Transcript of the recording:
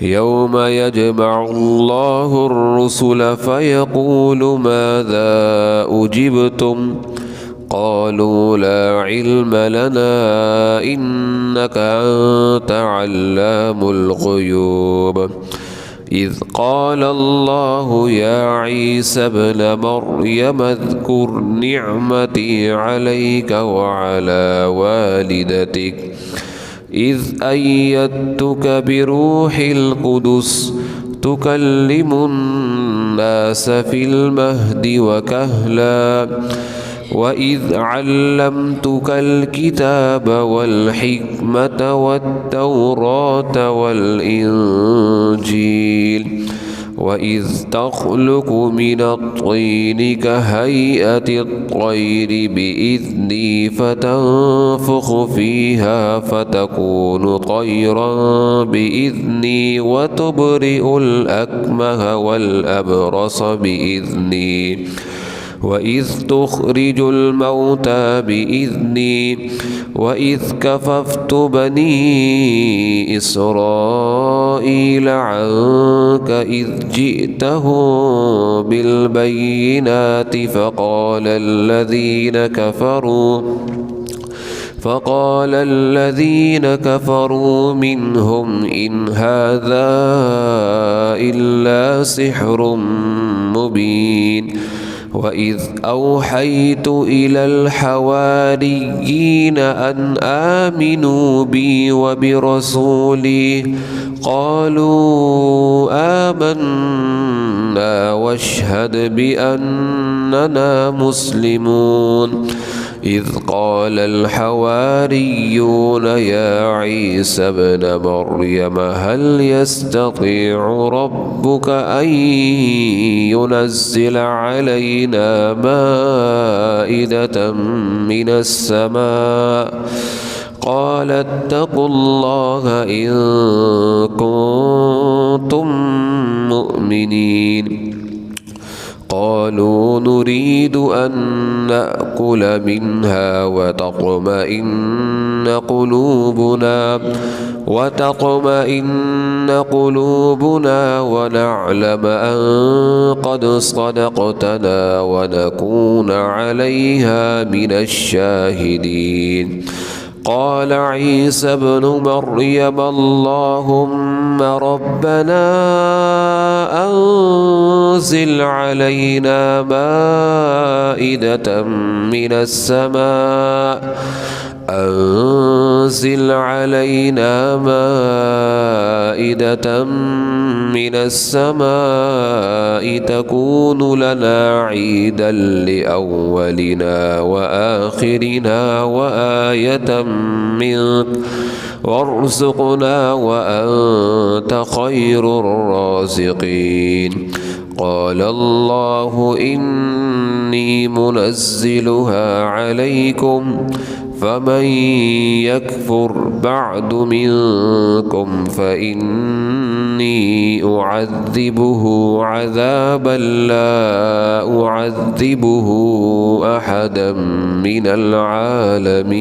يوم يجمع الله الرسل فيقول ماذا أجبتم قالوا لا علم لنا إنك أنت علام الغيوب إذ قال الله يا عيسى ابن مريم اذكر نعمتي عليك وعلى والدتك إذ أيدتك بروح القدس تكلم الناس في المهد وكهلا وإذ علمتك الكتاب والحكمة والتوراة والإنجيل وإذ تخلق من الطين كهيئة الطير بإذني فتنفخ فيها فتكون طيرا بإذني وتبرئ الأكمه والأبرص بإذني وإذ تخرج الموتى بإذني وإذ كففت بني إسرائيل عنك إذ جئتهم بالبينات فقال الذين كفروا منهم إن هذا إلا سحر مبين وإذ أوحيت إلى الحواريين أن آمنوا بي وبرسولي قالوا آمنا واشهد بأننا مسلمون إذ قال الحواريون يا عيسى ابن مريم هل يستطيع ربك أن ينزل علينا مائدة من السماء قال اتقوا الله إن كنتم مؤمنين قالوا نريد أن نأكل منها وتطمئن قلوبنا ونعلم أن قد صدقتنا ونكون عليها من الشاهدين قال عيسى ابن مريم اللهم ربنا أنزل علينا مائدة من السماء تكون لنا عيدا لأولنا وآخرنا وآية منك وارزقنا وأنت خير الرازقين قال الله إني منزلها عليكم فمن يكفر بعد منكم فإني أعذبه عذابا لا أعذبه أحدا من العالمين.